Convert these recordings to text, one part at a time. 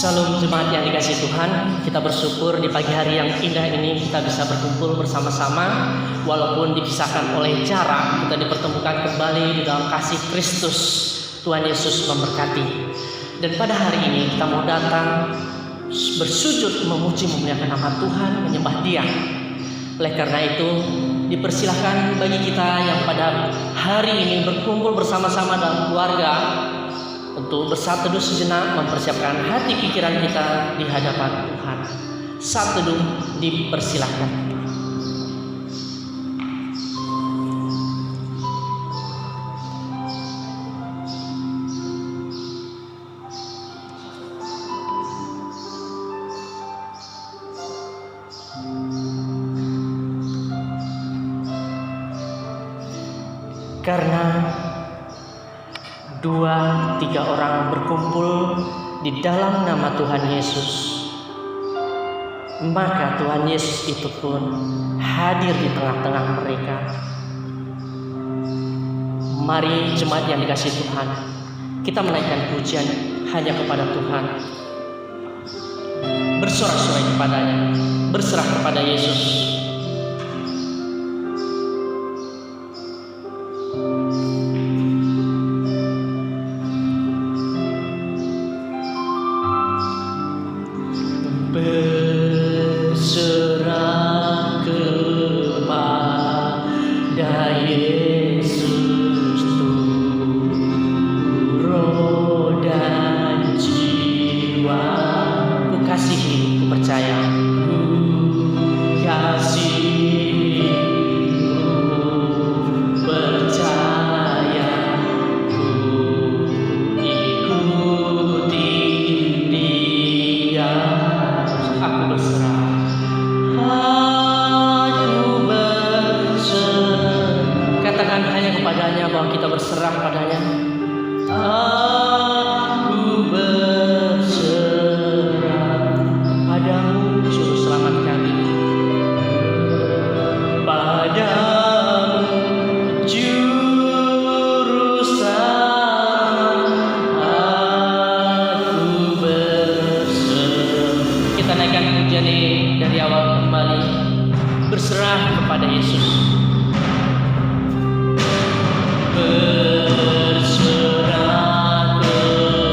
Salam jemaat yang dikasihi Tuhan, kita bersyukur di pagi hari yang indah ini kita bisa berkumpul bersama-sama. Walaupun dipisahkan oleh jarak, kita dipertemukan kembali di dalam kasih Kristus. Tuhan Yesus memberkati. Dan pada hari ini kita mau datang bersujud memuji memuliakan nama Tuhan, menyembah Dia. Oleh karena itu dipersilahkan bagi kita yang pada hari ini berkumpul bersama-sama dalam keluarga untuk bersatu teduh sejenak, mempersiapkan hati pikiran kita di hadapan Tuhan. Saat teduh dipersilahkan. Karena 2-3 orang berkumpul di dalam nama Tuhan Yesus, maka Tuhan Yesus itu pun hadir di tengah-tengah mereka. Mari jemaat yang dikasihi Tuhan, kita menaikkan pujian hanya kepada Tuhan, bersorak-sorai kepadanya, berserah kepada Yesus. Berserah kepada Yesus, roh dan jiwa. Ku kasihi, ku percaya, ku kasihi, ku percaya, ku ikuti Dia. Aku berserah. Katakan hanya kepadanya bahwa kita berserah padanya. Aku berserah padamu, Juru Selamat kami. Padamu, Juru Selamat, aku berserah. Kita naikkan pujian ini dari awal kembali. Berserah kepada Yesus. Berserah kepada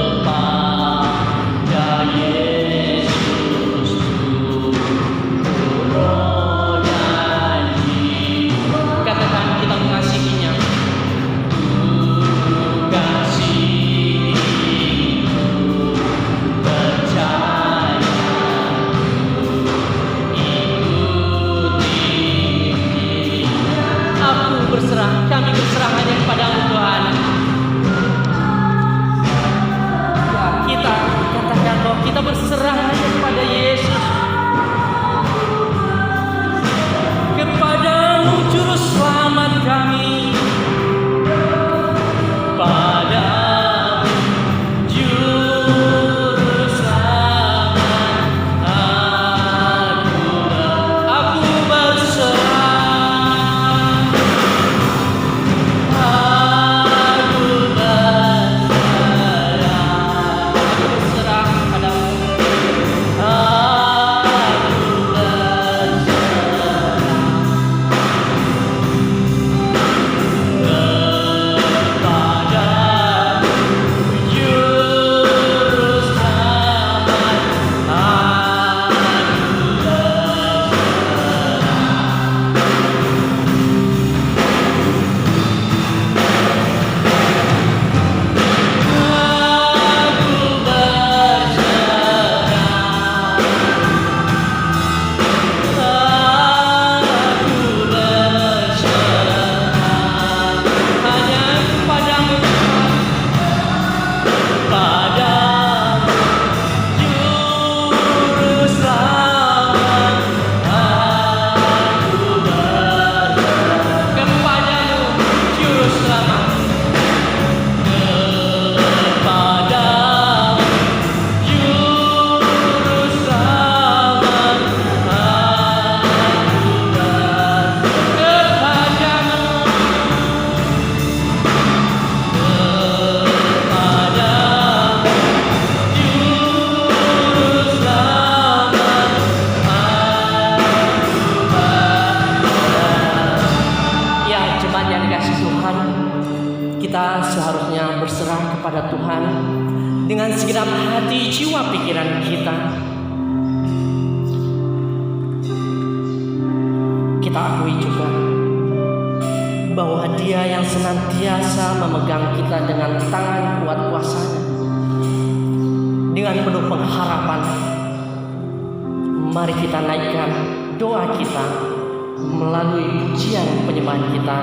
kita seharusnya berserah kepada Tuhan dengan segenap hati, jiwa, pikiran kita. Kita akui juga bahwa Dia yang senantiasa memegang kita dengan tangan kuat kuasa-Nya. Dengan penuh pengharapan, mari kita naikkan doa kita melalui pujian penyembahan kita.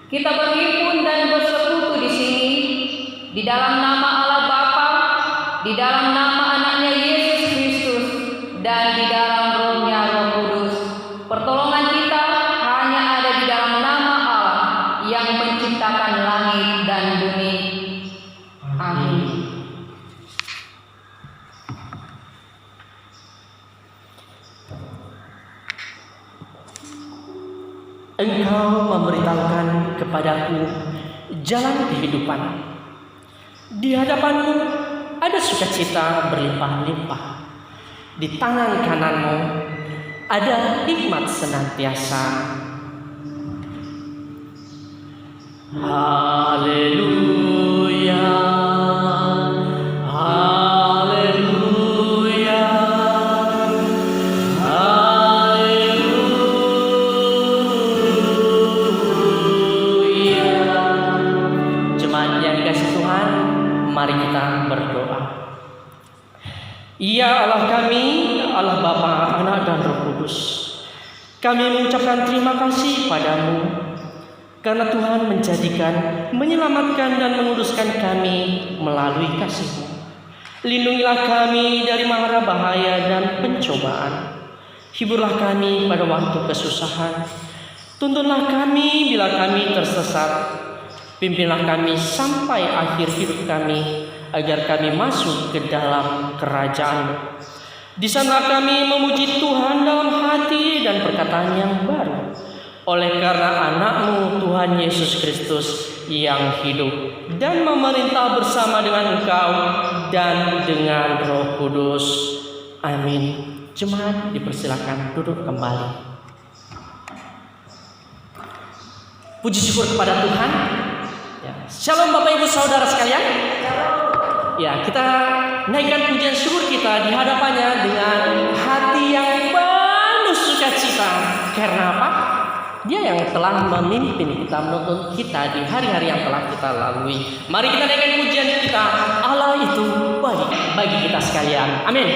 Kita berhimpun dan bersekutu di sini di dalam nama Allah Bapa, di dalam nama Anaknya Yesus Kristus, dan di dalam Roh-Nya Roh Kudus. Pertolongan kita hanya ada di dalam nama Allah yang menciptakan langit dan bumi. Amin. Engkau memberitahukan kepadaku jalan kehidupan. Di hadapanmu ada sukacita berlimpah-limpah. Di tangan kananmu ada hikmat senantiasa. Haleluya. Haleluya. Ya Allah kami, Allah Bapa, Anak dan Roh Kudus, kami mengucapkan terima kasih padamu karena Tuhan menjadikan, menyelamatkan dan menguduskan kami melalui kasih-Mu. Lindungilah kami dari mara bahaya dan pencobaan. Hiburlah kami pada waktu kesusahan. Tuntunlah kami bila kami tersesat. Pimpinlah kami sampai akhir hidup kami, agar kami masuk ke dalam kerajaan-Mu. Di sana kami memuji Tuhan dalam hati dan perkataan yang baru, oleh karena anak-Mu Tuhan Yesus Kristus yang hidup dan memerintah bersama dengan Engkau dan dengan Roh Kudus. Amin. Jemaat dipersilakan duduk kembali. Puji syukur kepada Tuhan. Ya. Shalom Bapak Ibu Saudara sekalian. Ya, kita naikkan pujian syukur kita di hadapannya dengan hati yang penuh sukacita. Karena apa? Dia yang telah memimpin kita, menuntun kita di hari-hari yang telah kita lalui. Mari kita naikkan pujian kita. Allah itu baik bagi kita sekalian. Amin.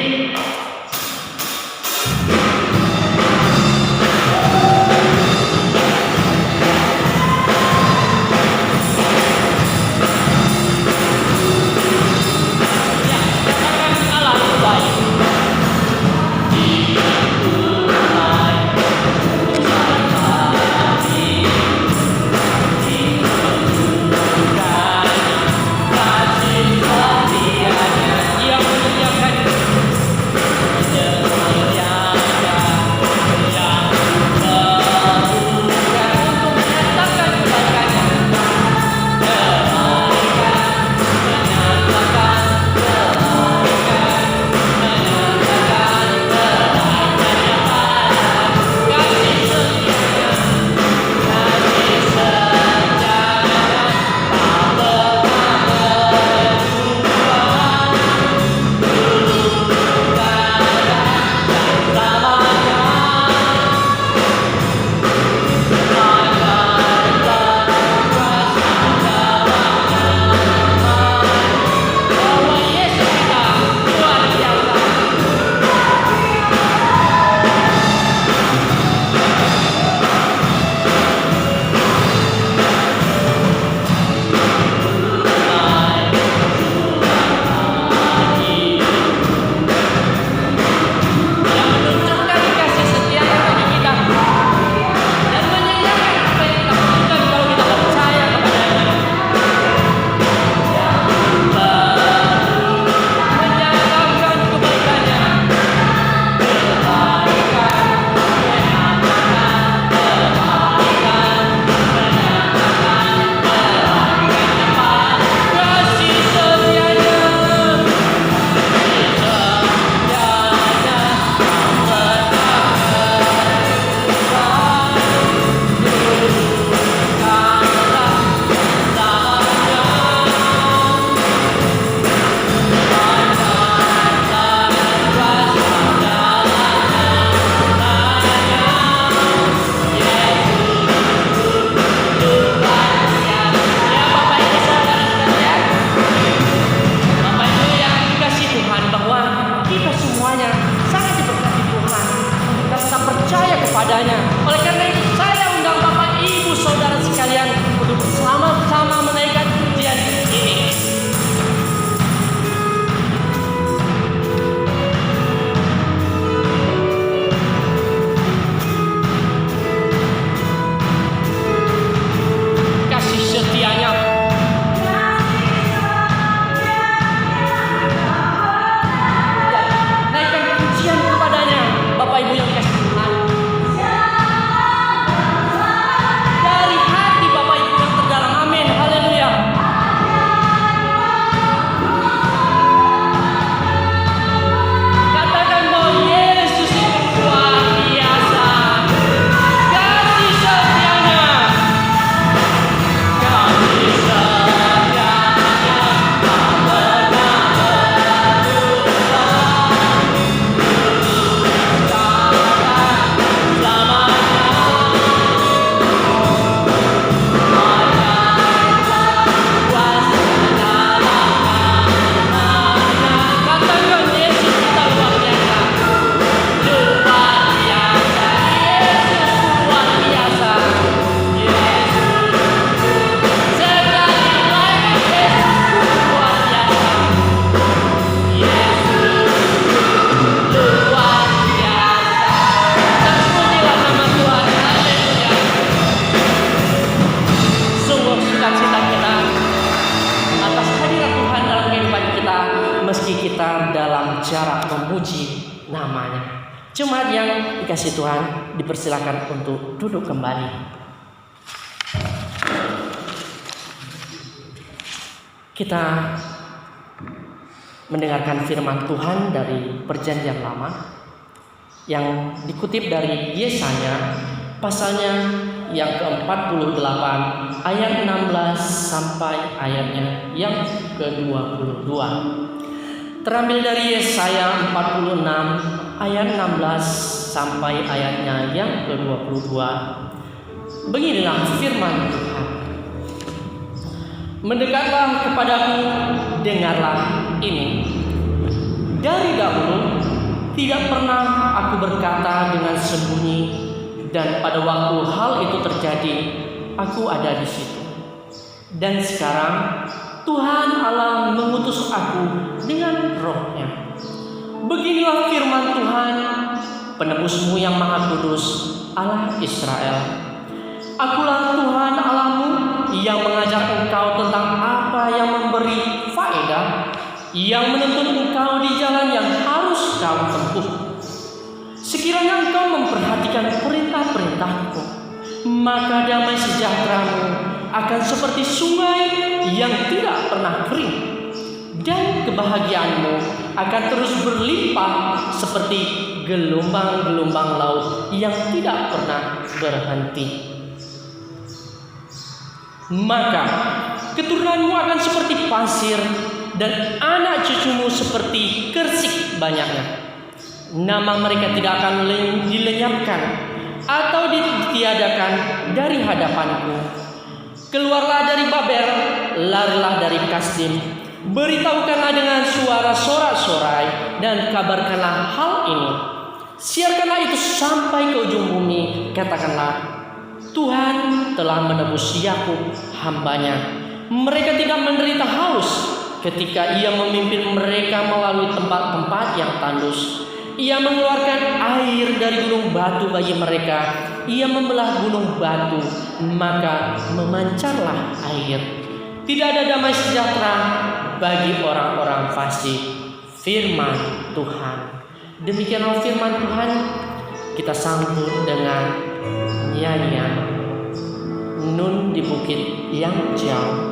meski kita dalam jarak memuji namanya. Jemaat yang dikasih Tuhan, dipersilakan untuk duduk kembali. Kita mendengarkan firman Tuhan dari Perjanjian Lama yang dikutip dari Yesaya pasalnya yang ke-48 ayat 16 sampai ayatnya yang ke-22. Terambil dari Yesaya 46 ayat 16 sampai ayatnya yang ke-22. Beginilah firman Tuhan. Mendekatlah kepadaku, dengarlah ini. Dari dahulu tidak pernah aku berkata dengan sembunyi, dan pada waktu hal itu terjadi, aku ada di situ. Dan sekarang Tuhan Allah mengutus aku dengan roh-Nya. Beginilah firman Tuhan, penebusmu yang maha kudus, Allah Israel. Akulah Tuhan Allahmu yang mengajar engkau tentang apa yang memberi faedah, yang menuntun engkau di jalan yang harus kau tempuh. Sekiranya engkau memperhatikan perintah-perintahku, maka damai sejahteramu akan seperti sungai yang tidak pernah kering, dan kebahagiaanmu akan terus berlimpah seperti gelombang-gelombang laut yang tidak pernah berhenti. Maka keturunanmu akan seperti pasir, dan anak cucumu seperti kersik banyaknya. Nama mereka tidak akan dilenyapkan atau ditiadakan dari hadapanku. Keluarlah dari Babel, larilah dari Kasdim. Beritahukanlah dengan suara sorak-sorai, dan kabarkanlah hal ini. Siarkanlah itu sampai ke ujung bumi. Katakanlah, Tuhan telah menebus Yakub hambanya. Mereka tidak menderita haus ketika Ia memimpin mereka melalui tempat-tempat yang tandus. Ia mengeluarkan air dari gunung batu bagi mereka. Ia membelah gunung batu, maka memancarlah air. Tidak ada damai sejahtera bagi orang-orang fasik. Firman Tuhan. Demikianlah firman Tuhan. Kita sambut dengan nyanyian Nun di Bukit yang Jauh.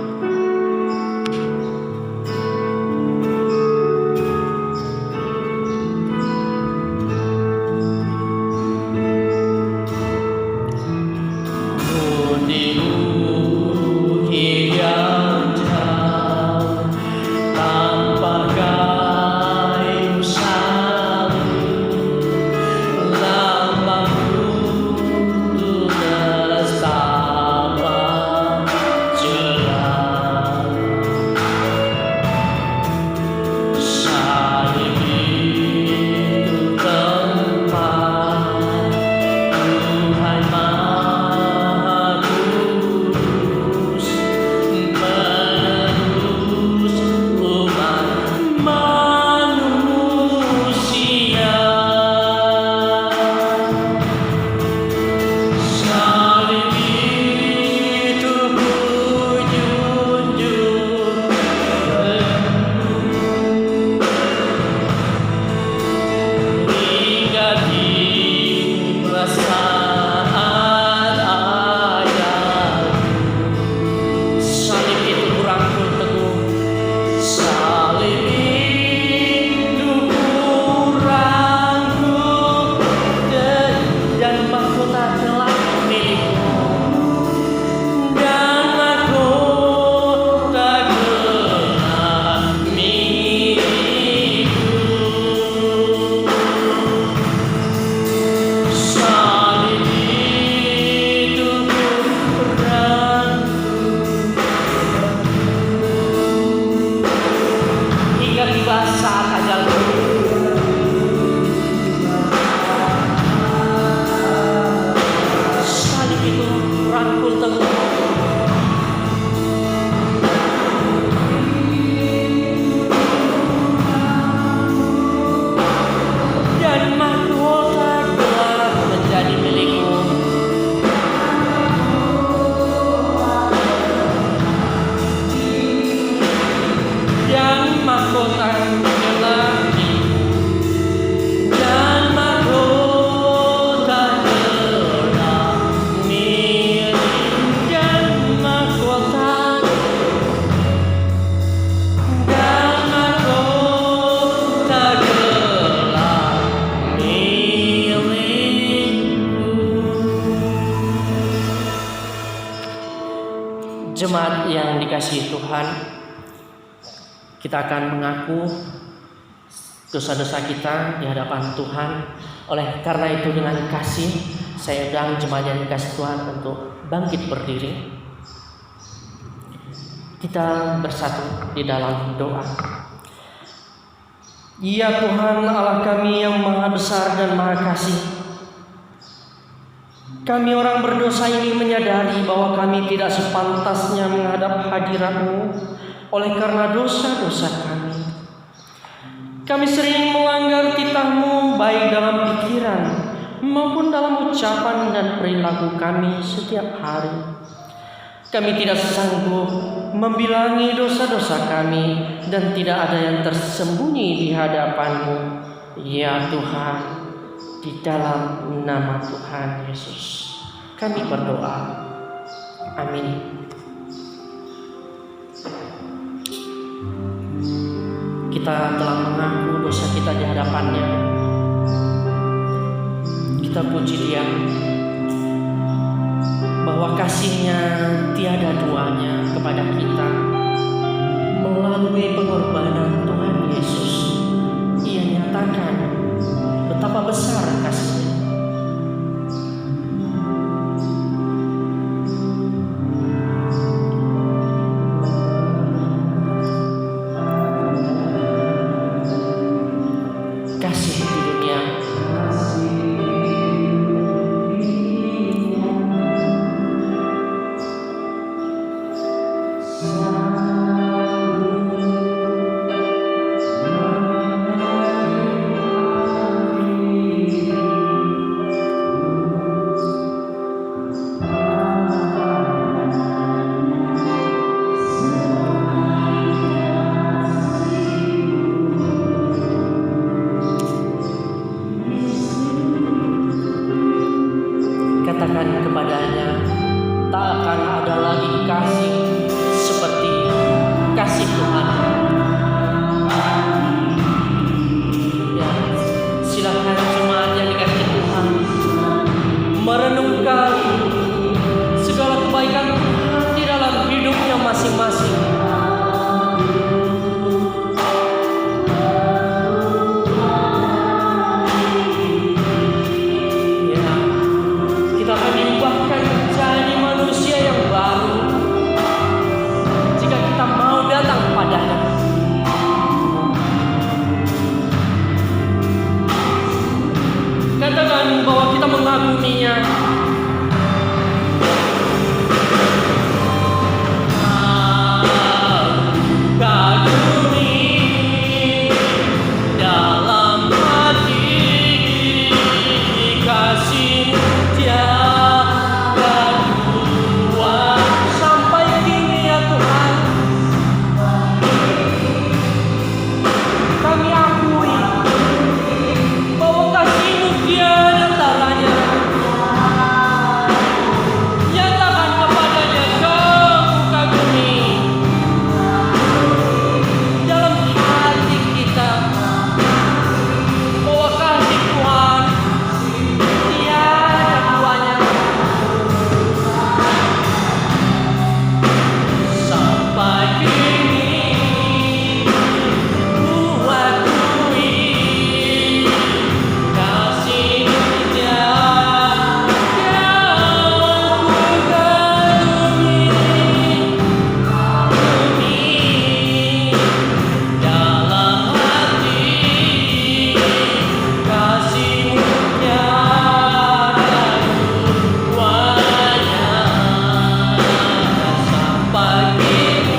Mahkota dikasihi Tuhan, kita akan mengaku dosa-dosa kita di hadapan Tuhan. Oleh karena itu, dengan kasih saya undang jemaat yang dikasihi Tuhan untuk bangkit berdiri. Kita bersatu di dalam doa. Ya Tuhan Allah kami yang maha besar dan maha kasih, kami orang berdosa ini menyadari bahwa kami tidak sepantasnya menghadap hadirat-Mu oleh karena dosa-dosa kami. Kami sering melanggar titah-Mu baik dalam pikiran maupun dalam ucapan dan perilaku kami setiap hari. Kami tidak sanggup membilangi dosa-dosa kami dan tidak ada yang tersembunyi di hadapan-Mu, ya Tuhan. Di dalam nama Tuhan Yesus kami berdoa. Amin. Kita telah mengaku dosa kita di hadapan-Nya. Kita puji Dia bahwa kasih-Nya tiada duanya kepada kita. Melalui pengorbanan Tuhan Yesus, Ia nyatakan betapa besar kasih-Nya. Kasih di dunia kepadanya, tak akan ada lagi kasih seperti kasih Tuhan. Ya, silakan jemaat yang dikasihi Tuhan merenungkan segala kebaikan Tuhan di dalam hidupnya masing-masing. Katakan bahwa kita mengaguminya. Kagumi dalam hati, kasih-Mu tiada dua sampai kini ya Tuhan. Kami akui bahwa kasih-Mu tiada taranya. Nyatakan kepadanya Kau kagumi dalam hati kita bahwa kasih Tuhan tiada duanya. Sampai kini ku akui kasih-Mu tiada ku kagumi dalam hati, kasih-Mu tiada duanya. Sampai kini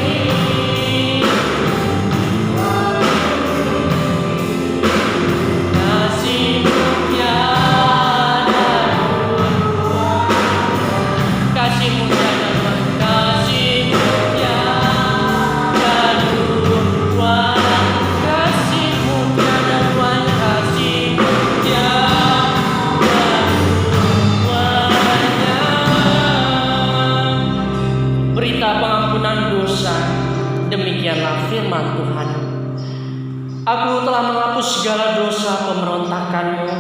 kasih-Mu tiada kasih-Mu tiada kasih-Mu tiada dua, kasih-Mu tiada duanya, kasih-Mu tiada duanya. Berita pengampunan dosa, demikianlah firman Tuhan. Aku telah menghapus segala dosa pemberontakanmu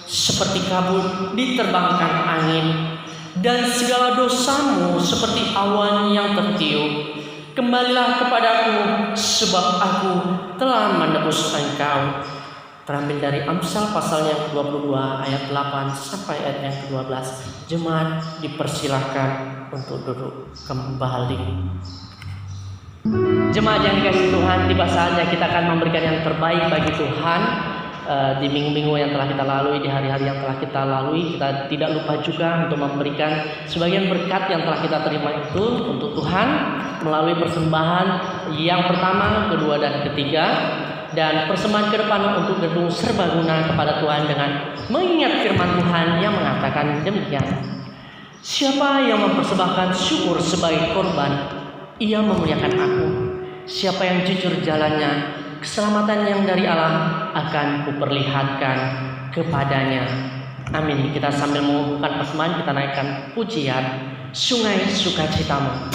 seperti kabut diterbangkan angin, dan segala dosamu seperti awan yang tertiup. Kembalilah kepadaku, sebab aku telah menebus engkau. Terambil dari Amsal pasal yang ke-22 ayat 8 sampai ayat yang ke-12. Jemaat dipersilahkan untuk duduk kembali. Jemaat yang dikasihi Tuhan, tiba saatnya kita akan memberikan yang terbaik bagi Tuhan. Di minggu-minggu yang telah kita lalui, di hari-hari yang telah kita lalui, kita tidak lupa juga untuk memberikan sebagian berkat yang telah kita terima itu untuk Tuhan melalui persembahan yang pertama, kedua, dan ketiga, dan persembahan ke depan untuk gedung serbaguna kepada Tuhan dengan mengingat firman Tuhan yang mengatakan demikian. Siapa yang mempersembahkan syukur sebagai korban, ia memuliakan aku. Siapa yang jujur jalannya, keselamatan yang dari Allah akan kuperlihatkan kepadanya. Amin. Kita sambil mengumpulkan persembahan, kita naikkan pujian Sungai Sukacitamu.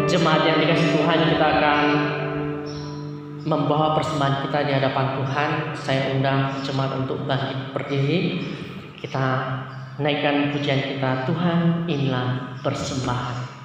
Jemaat yang dikasihi Tuhan, kita akan membawa persembahan kita di hadapan Tuhan. Saya undang jemaat untuk bangkit berdiri. Kita naikkan pujian kita, Tuhan inilah persembahan.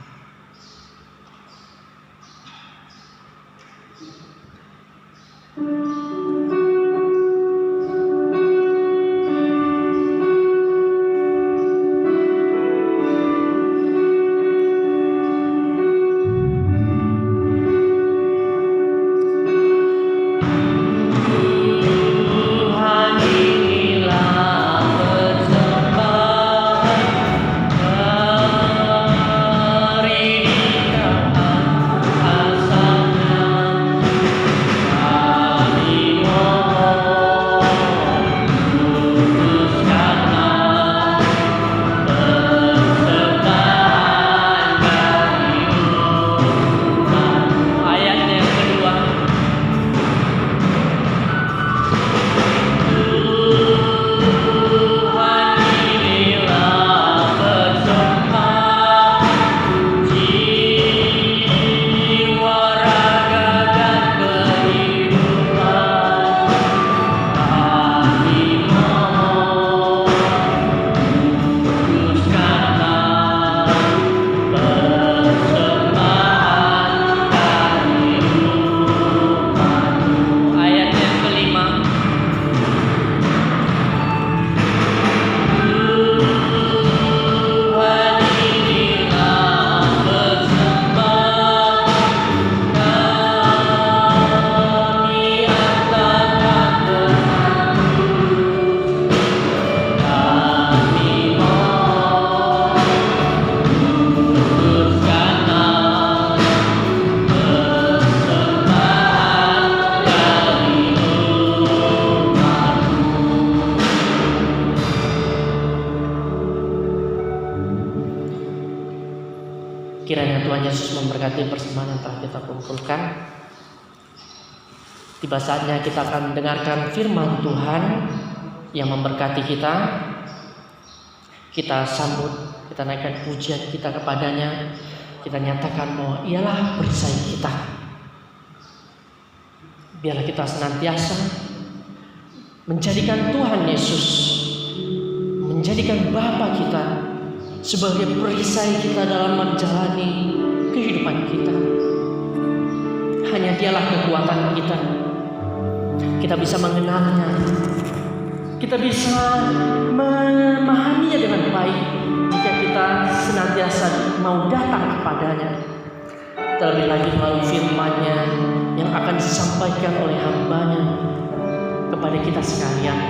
Kiranya Tuhan Yesus memberkati persembahan yang telah kita kumpulkan. Tiba saatnya kita akan mendengarkan firman Tuhan yang memberkati kita. Kita sambut, kita naikkan pujian kita kepadanya. Kita nyatakan bahwa ialah perisai kita. Biarlah kita senantiasa menjadikan Tuhan Yesus, menjadikan Bapa kita sebagai perisai kita dalam menjalani kehidupan kita. Hanya Dialah kekuatan kita. Kita bisa mengenalnya, kita bisa memahaminya dengan baik jika kita senantiasa mau datang kepadanya. Terlebih lagi melalui firman-Nya yang akan disampaikan oleh hamba-Nya kepada kita sekalian.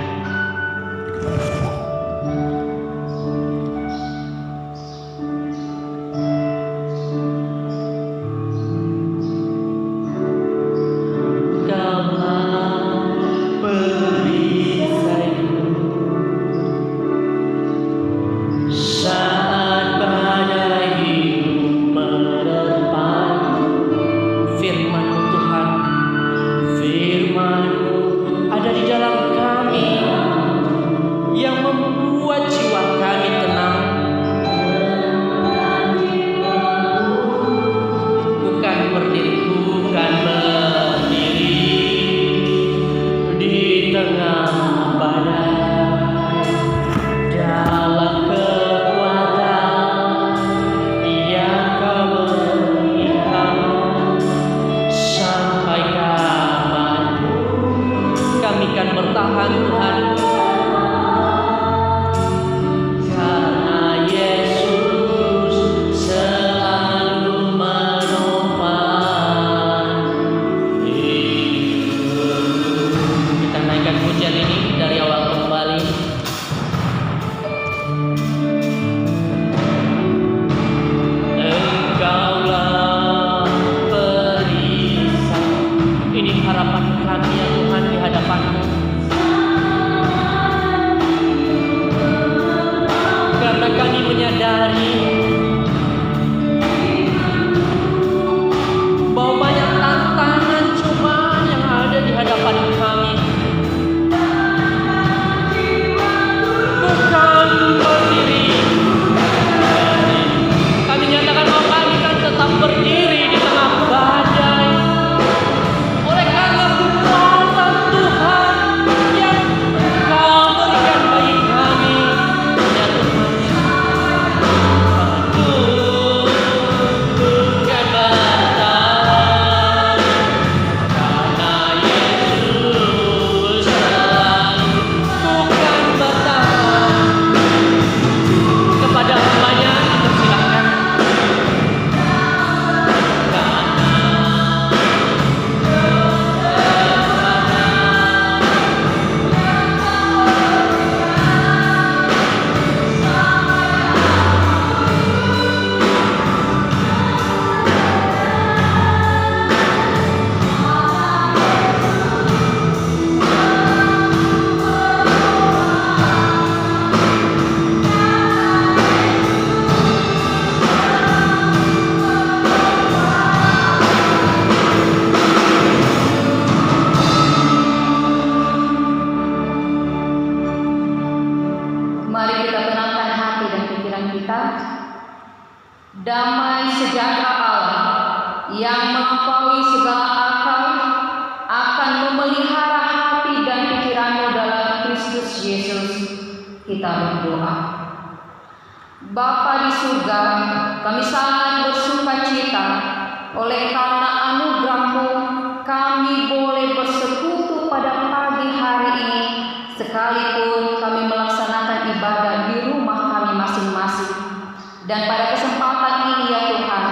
Damai sejahtera Allah yang melampaui segala akal akan memelihara hati dan pikiranmu dalam Kristus Yesus. Kita berdoa. Bapa di surga, kami sangat bersukacita oleh karena anugerah-Mu kami boleh bersekutu pada pagi hari ini, sekalipun kami melaksanakan ibadah di rumah kami masing-masing. Dan pada kesempatan ini ya Tuhan,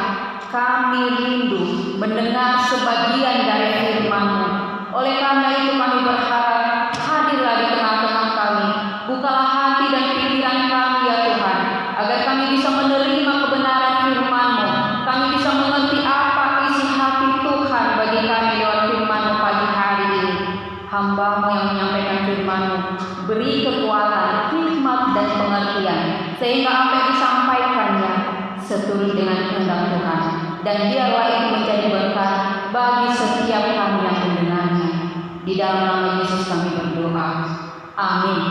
kami rindu mendengar sebagian dari firman-Mu. Oleh karena itu kami berharap hadirlah di tengah-tengah kami. Bukalah hati dan pikiran kami ya Tuhan, agar kami bisa menerima kebenaran firman-Mu. Kami bisa mengerti apa isi hati Tuhan bagi kami lewat firman-Mu pagi hari ini. Hamba-Mu yang menyampaikan firman-Mu, beri kekuatan, hikmat dan pengertian, sehingga apa yang disampaikannya seturut dengan kehendak Tuhan. dan biarlah itu menjadi berkat bagi setiap kami yang mendengarnya. Di dalam nama Yesus kami berdoa. Amin.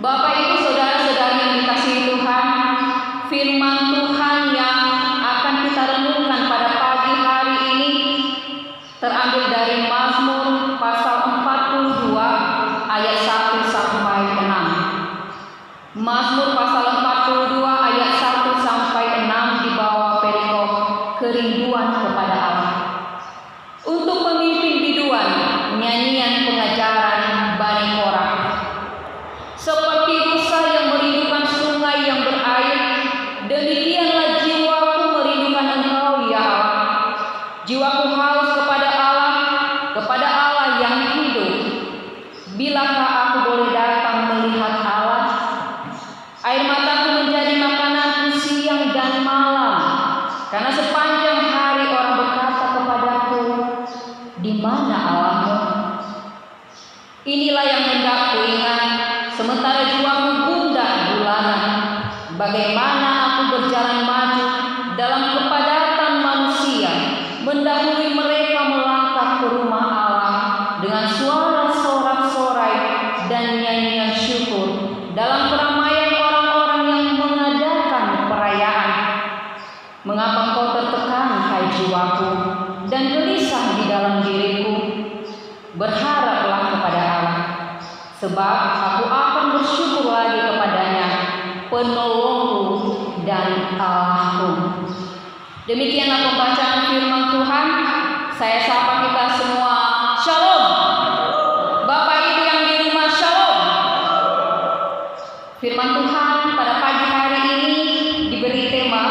Bapak Ibu saudara-saudari yang dikasihi Tuhan, firman Tuhan yang akan kita renungkan pada pagi hari ini terambil dari Mazmur pasal 42 ayat 1 sampai 6. Mazmur pasal 42 ayat 1 sampai 6 di bawah perikop kerinduan kepada Allah. Untuk pemimpin biduan, nyanyian pengajaran Bani Korah. Seperti rusa yang merindukan sungai yang berair, demikianlah jiwaku merindukan Engkau ya Allah. Jiwaku haus kepada Allah yang hidup. Bilakah aku boleh datang melihat Allah? Air mataku menjadi makananku siang dan malam, karena sepanjang hari orang berkata kepadaku, di mana Allahmu? Inilah yang hendak kuingat, sementara jiwaku gundah gulana. Bagaimana aku berjalan maju dalam kepadatan manusia, mendahului mereka melangkah ke rumah Allah dengan suara sorak-sorai dan nyanyian syukur dalam keramaian orang-orang yang mengadakan perayaan. Mengapa engkau tertekan, hai jiwaku, dan gelisah di dalam diriku? Berharaplah kepada Allah, sebab aku akan bersyukur lagi kepadanya, penolongku dan Allahku. Demikianlah pembacaan firman Tuhan. Saya sapa kita semua, Shalom. Bapak Ibu yang di rumah, Shalom. Firman Tuhan pada pagi hari ini diberi tema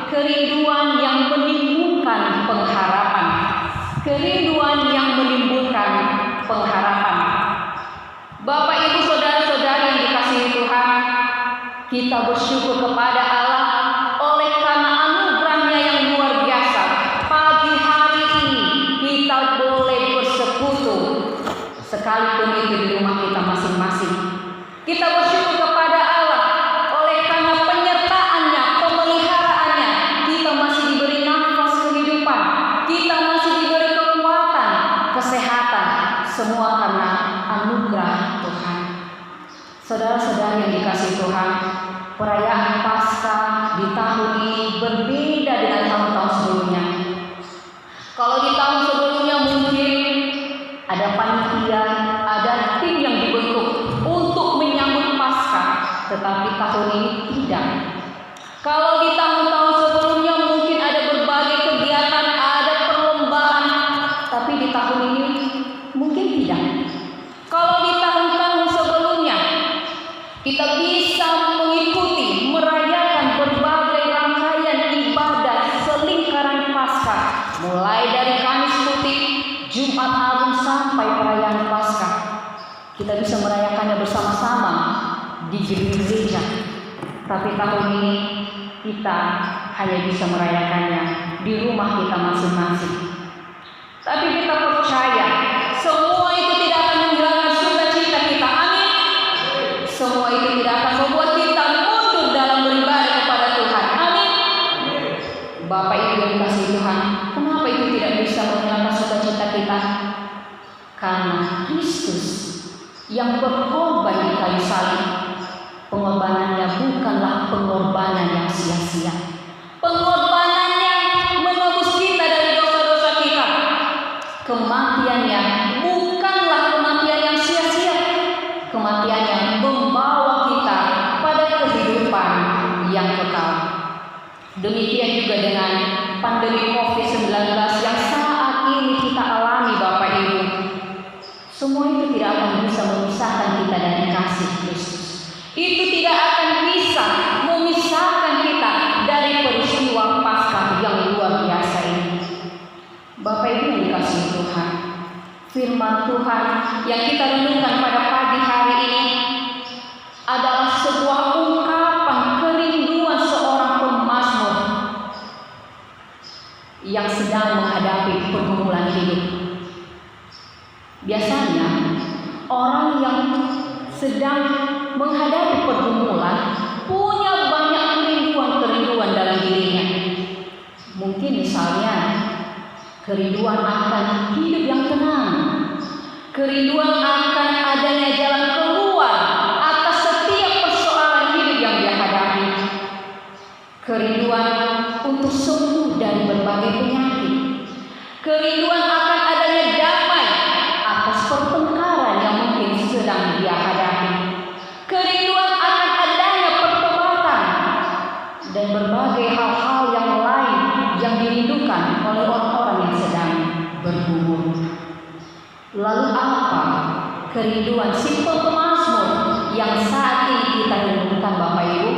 kerinduan yang menimbulkan pengharapan. Kerinduan yang menimbulkan pengharapan. Bapak Ibu saudara-saudari yang dikasihi Tuhan, kita bersyukur kepada Allah oleh karena anugerah-Nya yang luar biasa. Pagi hari ini kita boleh bersekutu, sekalipun itu di rumah kita masing-masing. Kita bersyukur kepada Allah oleh karena penyertaan-Nya, pemeliharaannya. Kita masih diberi nafas kehidupan, kita masih diberi kekuatan, kesehatan, semua karena anugerah Tuhan. Saudara-saudari yang dikasihi Tuhan, perayaan Paskah di tahun ini berbeda dengan tahun-tahun sebelumnya. Kalau di tahun sebelumnya mungkin ada panitia, ada tim yang dibentuk untuk menyambut Paskah, tetapi tahun ini tidak. Kalau di tahun-tahun sebelumnya mungkin ada berbagai kegiatan, ada perlombaan, tapi di tahun ini mungkin tidak. Kalau di tahun-tahun sebelumnya kita bisa mengikuti, merayakan berbagai rangkaian ibadah selingkaran Paskah, mulai dari Kamis Putih, Jumat Agung sampai perayaan Paskah. Kita bisa merayakannya bersama-sama di gereja. Tapi tahun ini kita hanya bisa merayakannya di rumah kita masing-masing. Tapi kita percaya semua itu tidak akan menghilangkan sukacita kita. Amin. Semua itu tidak akan membuat kita mundur dalam beribadah kepada Tuhan. Amin. Bapak Ibu yang dikasihi Tuhan, kenapa itu tidak bisa menghilangkan sukacita kita? Karena Kristus yang berkorban di kayu salib, pengorbanannya bukanlah pengorbanan yang sia-sia. Pengorbanannya menebus kita dari dosa-dosa kita. Kematiannya bukanlah kematian yang sia-sia. Kematian yang membawa kita pada kehidupan yang kekal. Demikian juga dengan pandemi COVID-19 yang saat ini kita alami, Bapak Ibu. Semua itu tidak akan bisa memisahkan kita dari kasih Kristus. Itu tidak akan bisa memisahkan kita dari peristiwa Paskah yang luar biasa ini. Bapak Ibu yang dikasihi Tuhan, firman Tuhan yang kita renungkan pada pagi hari ini adalah sebuah ungkapan kerinduan seorang pemazmur yang sedang menghadapi pergumulan hidup. Biasanya orang yang sedang menghadapi pergumulan punya banyak kerinduan akan hidup yang tenang, kerinduan akan adanya jalan keluar atas setiap persoalan hidup yang dia hadapi, kerinduan untuk sembuh dari berbagai penyakit, kerinduan akan adanya damai atas pertengkaran yang mungkin sedang dia hadapi, kerinduan akan adanya pertobatan dan berbagai hal-hal yang lain yang dirindukan oleh orang-orang yang sedang bergumul. Lalu apa kerinduan si pemazmur yang saat ini kita rindukan, Bapak Ibu?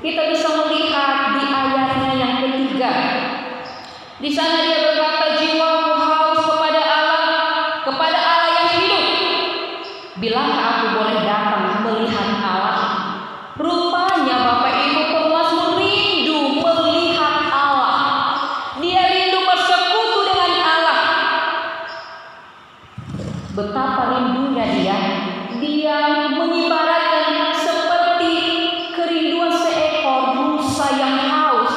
Kita bisa melihat di ayatnya yang ketiga. Di sana dia berkata, jiwaku haus kepada Allah yang hidup. Bilakah aku boleh datang melihat Allah? Rupanya Bapak Ibu, pemazmur rindu melihat Allah. Dia rindu bersekutu dengan Allah. Betapa rindunya dia. Dia mengibaratkan seperti kerinduan seekor rusa yang haus,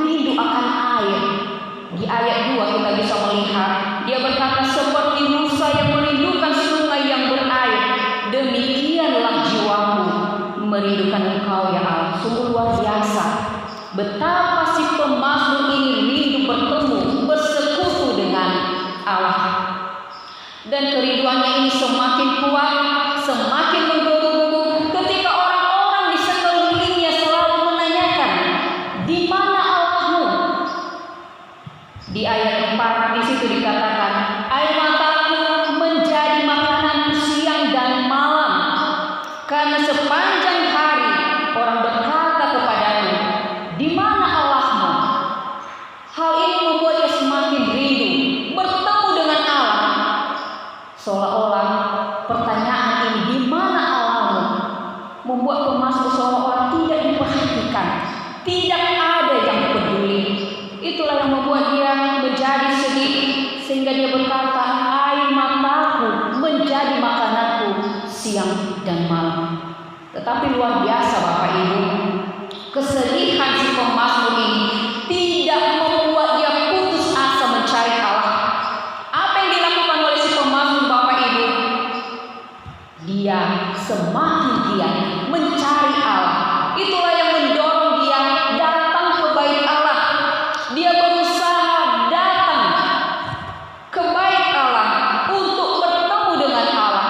rindu akan air. Di ayat 2 kita bisa melihat, dia berkata, seperti rusa yang merindukan sungai yang berair, demikianlah jiwaku merindukan Engkau ya Allah. Sungguh luar biasa betapa si pemazmur ini rindu bertemu, bersekutu dengan Allah. Dan kerinduannya ini semakin kuat, semakin menggebu-gebu ketika orang-orang di sekelilingnya selalu menanyakan, di mana Allahmu? Di ayat 4 di situ dikatakan, air mataku menjadi makananku siang dan malam, karena sepanjang hari orang berkata kepadaku, di mana Allahmu? Hal ini membuat dia semakin rindu bertemu dengan Allah. Seolah-olah pertanyaan ini, di mana Allahmu, membuat pemazmur seolah-olah tidak diperhatikan, tidak ada yang peduli. Itulah yang membuat dia menjadi sedih, sehingga dia berkata, air mataku menjadi makananku siang dan malam. Tetapi luar biasa Bapak Ibu, kesedihan si pemazmur ini tidak membuat dia putus asa mencari Allah. Apa yang dilakukan oleh si pemazmur Bapak Ibu? Dia semakin giat mencari Allah. Itulah yang mendorong dia datang ke bait Allah. Dia berusaha datang ke bait Allah untuk bertemu dengan Allah.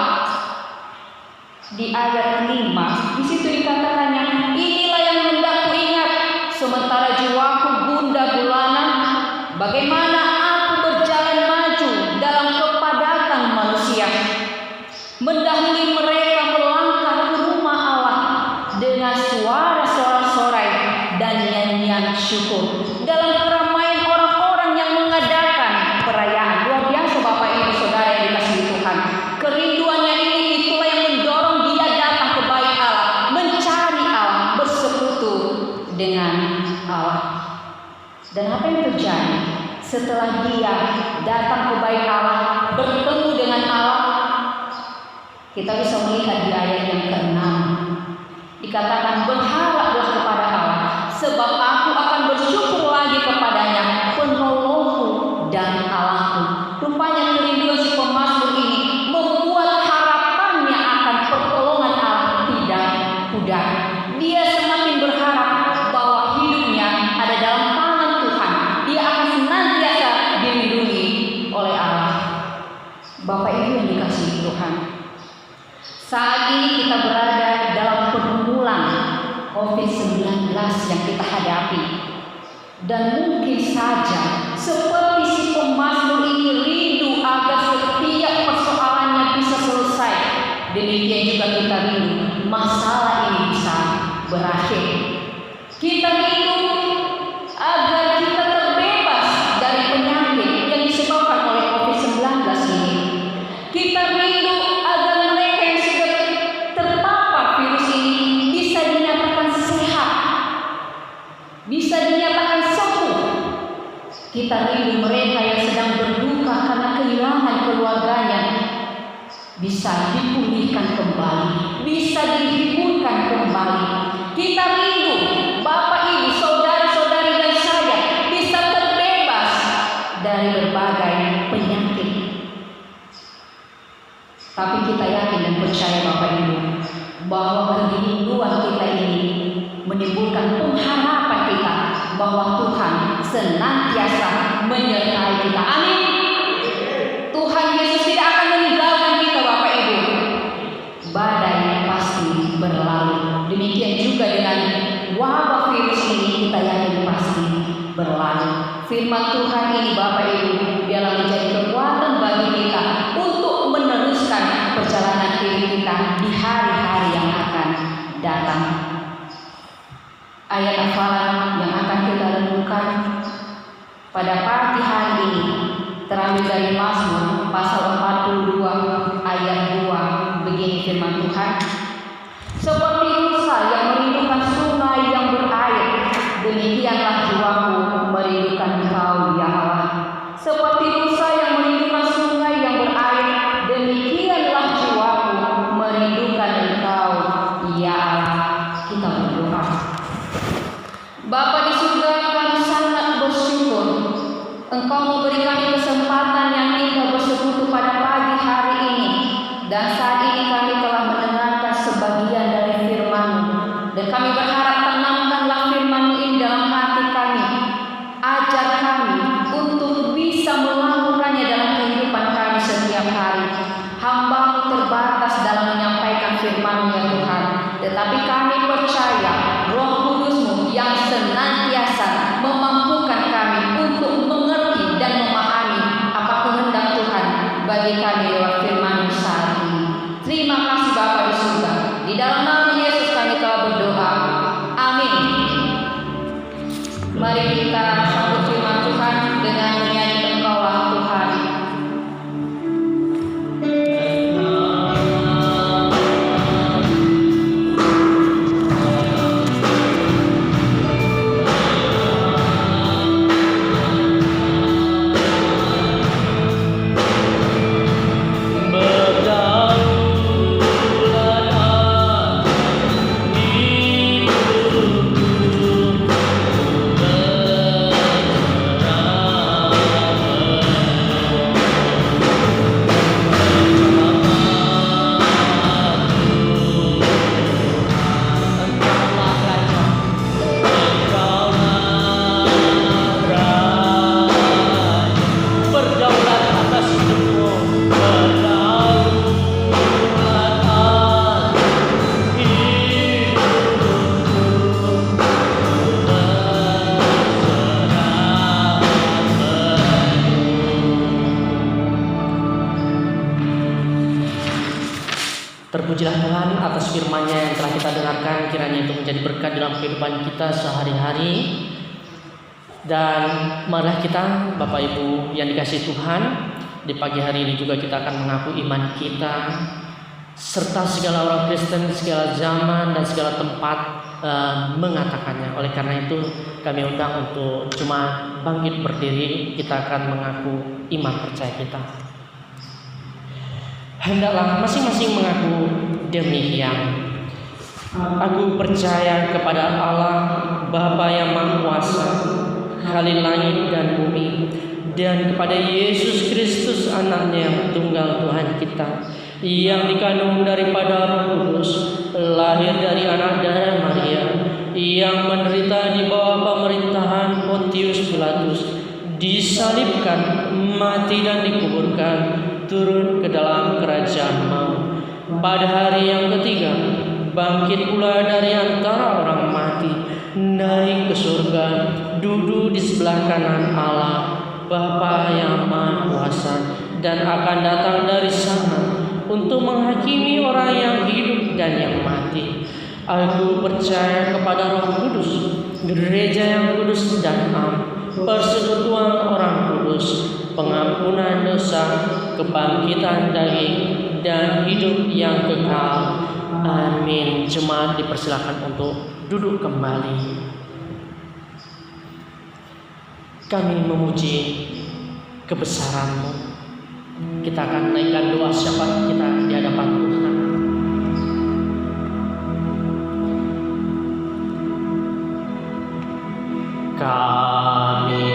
Di ayat 5 di situ dikatakannya, inilah yang hendak kuingat sementara jiwaku gundah gulana, bagaimana aku berjalan maju dalam kepadatan manusia, mendahului mereka melangkah ke rumah Allah dengan suara sorak-sorai dan nyanyian syukur dalam keramaian orang-orang yang mengadakan perayaan. Luar biasa Bapak Ibu Saudara yang dikasihi Tuhan. Kerinduannya ini itulah yang mendorong dia datang ke bait Allah, mencari Allah, bersekutu dengan Allah. Dan apa yang terjadi setelah dia datang ke bait Allah, bertemu dengan Allah? Kita bisa melihat di ayat yang ke-6 dikatakan, berharaplah kepada Allah, sebab aku akan bersyukur lagi kepadanya, penolongku dan Allahku. Rupanya kerinduan si pemazmur ini membuat harapannya akan pertolongan Allah tidak pudar. Dia semakin berharap bahwa hidupnya ada dalam tangan Tuhan. Dia akan senantiasa dilindungi oleh Allah. Bapak Ibu yang dikasihi Tuhan, saat ini kita berada dalam pergumulan COVID-19 yang kita hadapi. Dan mungkin saja seperti si pemazmur ini rindu agar setiap persoalannya bisa selesai. Demikian juga kita rindu masalah ini bisa berakhir. Kita rindu agar kita terbebas dari penyakit yang disebabkan oleh COVID-19 ini. Kita rindu agar mereka yang sudah terpapar virus ini bisa dinyatakan sehat, bisa dinyatakan sembuh. Kita rindu mereka yang sedang berduka karena kehilangan keluarganya bisa dipulihkan kembali, bisa dihiburkan kembali. Kita rindu Bapak Ibu, saudara-saudari dan saya bisa terbebas dari berbagai bahwa kerinduan kita ini menimbulkan pengharapan kita bahwa Tuhan senantiasa menyertai kita. Amin. Tuhan Yesus tidak akan meninggalkan kita, Bapak Ibu. Badai pasti berlalu. Demikian juga dengan wabah virus ini, kita yakin pasti berlalu. Firman Tuhan ini, Bapak Ibu, biarlah menjadi kekuatan bagi kita untuk meneruskan perjalanan hidup kita di hari-hari yang akan datang. Ayat hafalan yang akan kita renungkan pada pagi hari ini terambil dari Mazmur pasal 42 ayat 2. Begini firman Tuhan: seperti rusa yang merindukan sungai yang berair, demikianlah jiwaku merindukan Engkau ya Allah. Seperti rusa yang merindukan sungai yang berair, demikianlah jiwaku merindukan Engkau ya Allah. Kita berdoa. Bapa di surga, kami sangat bersyukur Engkau memberi kami kesempatan yang indah bersekutu pada pagi hari ini. Dan saat ini kami telah mendengarkan sebagian dari firman-Mu, dan kami berharap tanamkanlah firman-Mu ini dalam hati kami. Ajar kami untuk bisa melakukannya dalam kehidupan kami setiap hari. Hamba-Mu terbatas dalam menyampaikan firman-Mu ya Tuhan, tetapi kami percaya Roh Kudus-Mu yang senantiasa memampukan kami untuk mengerti dan memahami apa kehendak Tuhan bagi kami lewat firman-Mu saat ini. Terima kasih Bapa di surga. Di dalam nama Yesus kami telah berdoa. Amin. Mari kita sambut firman Tuhan dengan menyanyi Engkaulah Tuhan. Terpujilah Tuhan atas firman-Nya yang telah kita dengarkan, kiranya itu menjadi berkat dalam kehidupan kita sehari-hari. Dan marilah kita, Bapak Ibu yang dikasihi Tuhan, di pagi hari ini juga kita akan mengaku iman kita, serta segala orang Kristen, segala zaman dan segala tempat mengatakannya. Oleh karena itu kami undang untuk jemaat bangkit berdiri, kita akan mengaku iman percaya kita. Hendaklah masing-masing mengaku demikian. Aku percaya kepada Allah Bapa yang Maha Kuasa, Khalil langit dan bumi, dan kepada Yesus Kristus anaknya yang tunggal Tuhan kita, yang dikandung daripada Roh Kudus, lahir dari anak darah Maria, yang menderita di bawah pemerintahan Pontius Pilatus, disalibkan, mati dan dikuburkan, turun ke dalam kerajaan maut. Pada hari yang ketiga bangkit pula dari antara orang mati, naik ke surga, duduk di sebelah kanan Allah Bapa yang Maha Kuasa, dan akan datang dari sana untuk menghakimi orang yang hidup dan yang mati. Aku percaya kepada Roh Kudus, gereja yang kudus dan am, persekutuan orang kudus, pengampunan dosa, kebangkitan daging, dan hidup yang kekal. Amin. Jemaat dipersilakan untuk duduk kembali. Kami memuji kebesaran-Mu. Kita akan naikkan doa syafaat kita di hadapan Tuhan. Kami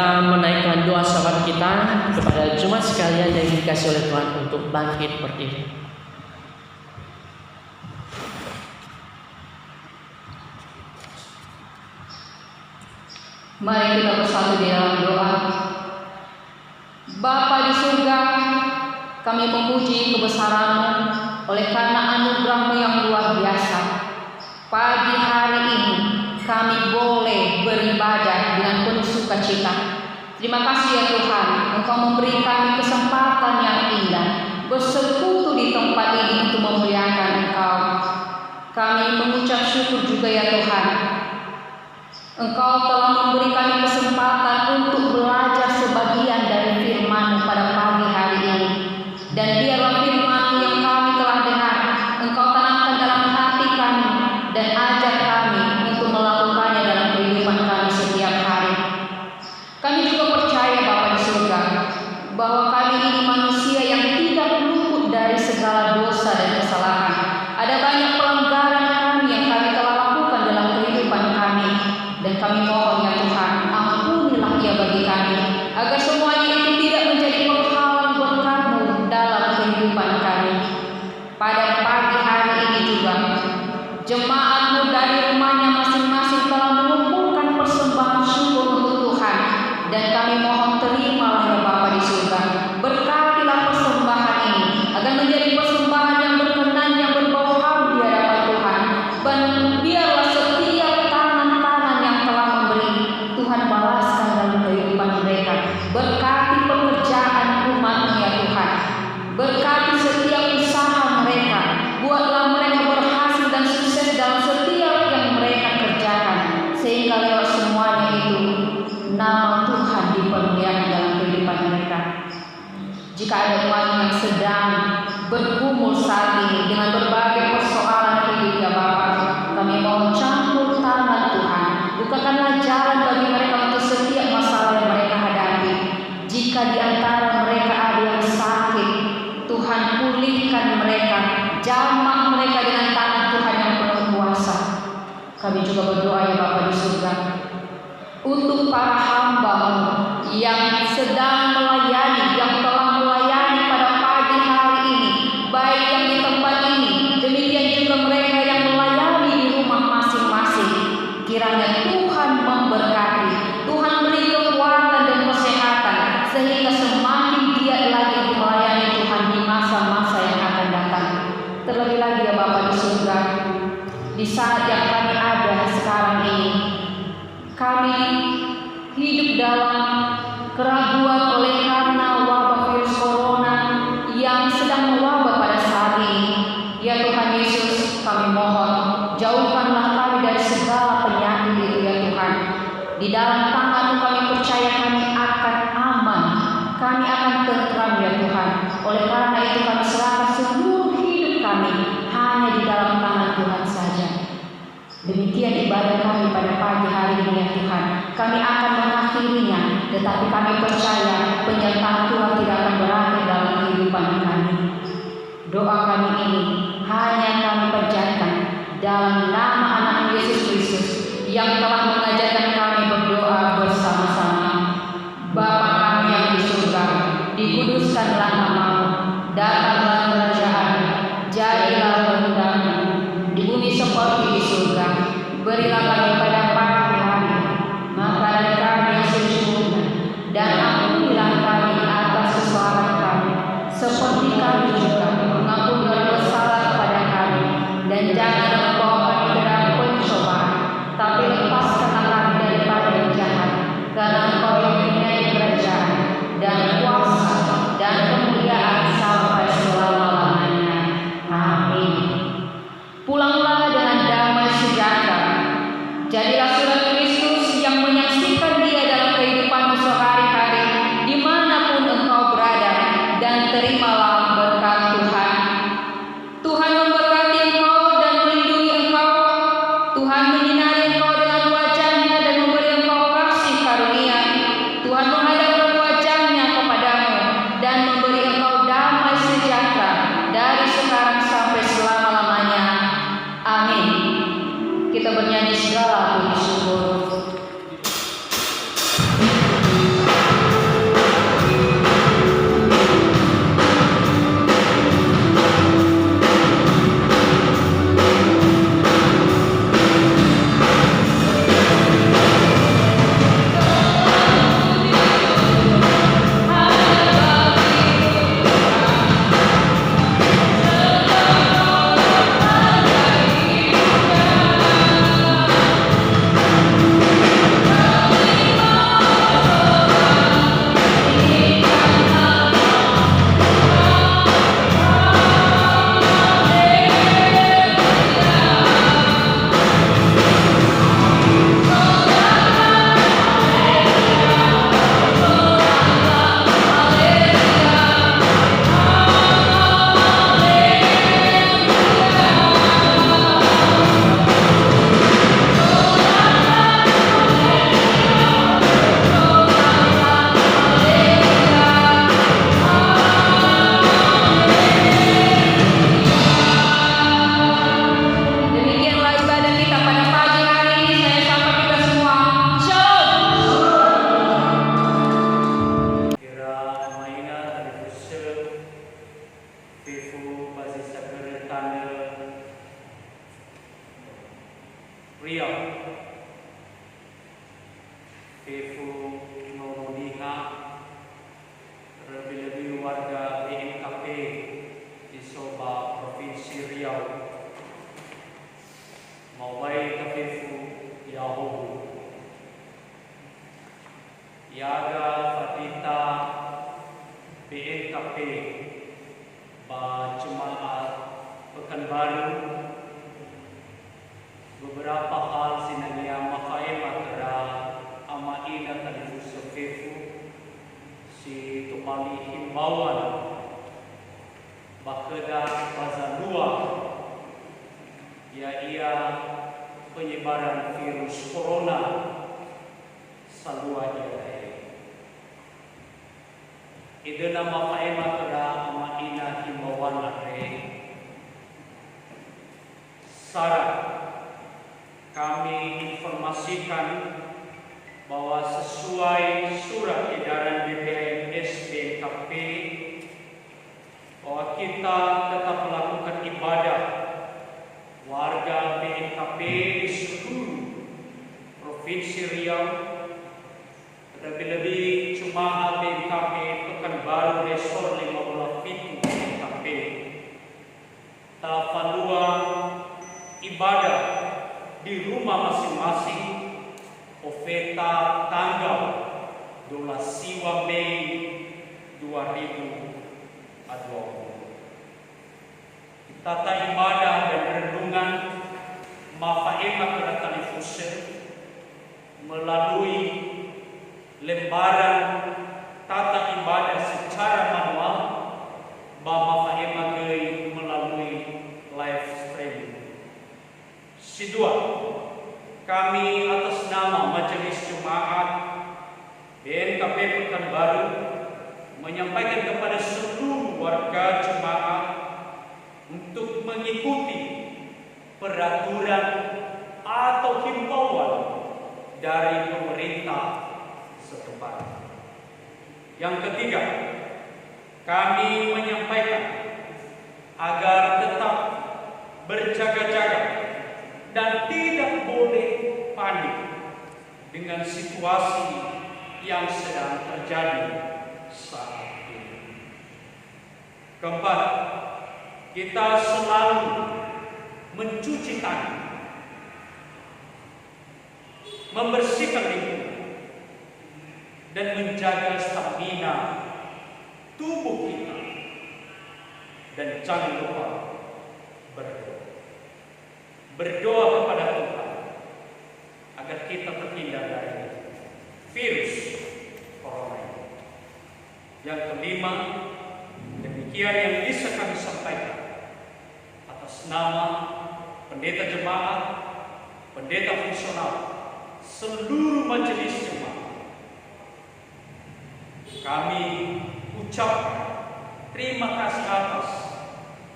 kita menaikkan doa syafaat kita kepada jemaat sekalian yang dikasihi oleh Tuhan untuk bangkit berdiri. Mari kita bersatu di dalam doa. Bapa di surga, kami memuji kebesaran-Mu oleh karena anugerah-Mu yang luar biasa. Pagi hari ini kami boleh beribadah dengan penuh sukacita. Terima kasih ya Tuhan, Engkau memberi kami kesempatan yang indah bersekutu di tempat ini untuk memuliakan Engkau. Kami mengucap syukur juga ya Tuhan, Engkau telah memberi kami kesempatan untuk belajar sebagian dari firman-Mu pada pagi hari ini. Dan biarlah firman-Mu yang kami telah dengar, Engkau tanamkan dalam hati kami dan ajar kami untuk melakukannya dalam kehidupan kami setiap hari. Kami juga percaya Bapa di surga, bahwa kami ini manusia yang tidak luput dari segala dosa dan kesalahan. Ada banyak pelanggaran kami yang kami telah lakukan dalam kehidupan kami. Dan kami mohon ya Tuhan, ampunilah ia bagi kami, agar semuanya itu tidak menjadi penghalang berkat-Mu dalam kehidupan kami. Pada pagi hari ini juga, jemaat-Mu dari rumahnya masing-masing telah mengumpulkan persembahan syukur untuk Tuhan. Dan kami mohon terimalah ya Bapa di surga, berkatilah persembahan ini, agar menjadi persembahan yang berkenan, yang berbau harum di hadapan Tuhan. Dan biarlah setiap tangan-tangan yang telah memberi, Tuhan balaskan dalam kehidupan mereka. Berkati pekerjaan umat-Mu ya Tuhan, berkati setiap usaha mereka. Buatlah mereka berhasil dan sukses dalam setiap yang mereka kerjakan, sehingga lewat semuanya itu nama Tuhan dipermuliakan dalam kehidupan mereka. Jika ada umat yang sedang bergumul saat ini dengan berbagai persoalan hidup ya Bapa, kami mohon campur tangan Tuhan, bukakanlah jalan bagi mereka untuk setiap masalah yang mereka hadapi. Jika di antara mereka ada yang sakit, Tuhan pulihkan mereka, jamah mereka dengan tangan Tuhan yang penuh kuasa. Kami juga berdoa ya Bapa di surga, untuk para hamba-Mu yang sedang melayani, yang telah melayani pada pagi hari ini, baik yang di tempat ini, demikian juga mereka yang melayani di rumah masing-masing. Kiranya Tuhan memberkati, Tuhan beri kekuatan dan kesehatan, sehingga semakin giat lagi untuk melayani Tuhan di masa-masa yang akan datang. Terlebih lagi ya Bapa di surga, di saat yang kami ada sekarang ini, kami hidup dalam keraguan oleh karena wabah virus corona yang sedang mewabah pada saat ini. Ya Tuhan Yesus, kami mohon, jauhkanlah kami dari segala penyakit itu ya Tuhan. Di dalam tangan-Mu kami percaya kami akan aman, kami akan tentram ya Tuhan. Oleh karena itu kami serahkan seluruh hidup kami hanya di dalam tangan Tuhan saja. Demikian ibadah kami pada pagi hari ini ya Tuhan. Kami akan mengakhirinya, tetapi kami percaya penyertaan Tuhan tidak akan berakhir dalam kehidupan kami. Doa kami ini hanya kami panjatkan dalam nama anak Yesus Kristus yang telah mengajarkan kami berdoa bersama-sama. Bapa kami yang di surga, dikuduskanlah nama-Mu, datanglah kerajaan-Mu, jadilah kehendak-Mu di bumi seperti di surga. Berilah kami pada pagi hari makanan kami yang secukupnya, dan ampunilah kami atas kesalahan kami, seperti kami juga mengampuni orang bersalah kepada kami. Dan jangan membawa kami ke dalam pencobaan, tapi lepaskanlah kami daripada yang jahat. Karena Engkau yang mempunyai kerajaan dan kuasa dan kemuliaan sampai selamanya. melalui himbauan Bakeda Bazalua ia penyebaran virus corona salua ia ide nama paema kera ama ina himbauan are syarat kami informasikan bahwa sesuai surat edaran BPM SBKP bahwa kita tetap melakukan ibadah warga BKP di seluruh Provinsi Riau, lebih-lebih jemaat BKP Pekanbaru Resor 15 Pitu BKP Tafalua ibadah di rumah masing-masing Ofeta tanggal 12 Mei 2020. Tata ibadah dan renungan mafaema pada televisi melalui lembaran tata ibadah secara manual mafaema melalui live streaming. Sidua, kami atas nama Majelis Jemaat BNKP Pekanbaru menyampaikan kepada seluruh warga jemaat untuk mengikuti peraturan atau himbauan dari pemerintah setempat. Yang ketiga, kami menyampaikan agar tetap berjaga-jaga dan tidak boleh panik dengan situasi yang sedang terjadi saat ini. Keempat, kita selalu mencuci tangan, membersihkan lingkungan, dan menjaga stamina tubuh kita. Dan jangan lupa berdoa. Berdoa kepada Tuhan agar kita terhindar dari virus corona. Yang kelima, demikian yang bisa kami sampaikan atas nama pendeta jemaat, pendeta fungsional, seluruh majelis jemaat. Kami ucapkan terima kasih atas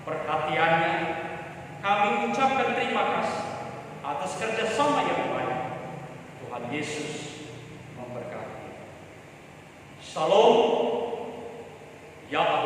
perhatiannya. Kami ucapkan terima kasih atas kerjasama yang baik. Tuhan Yesus memberkati. Shalom. Ya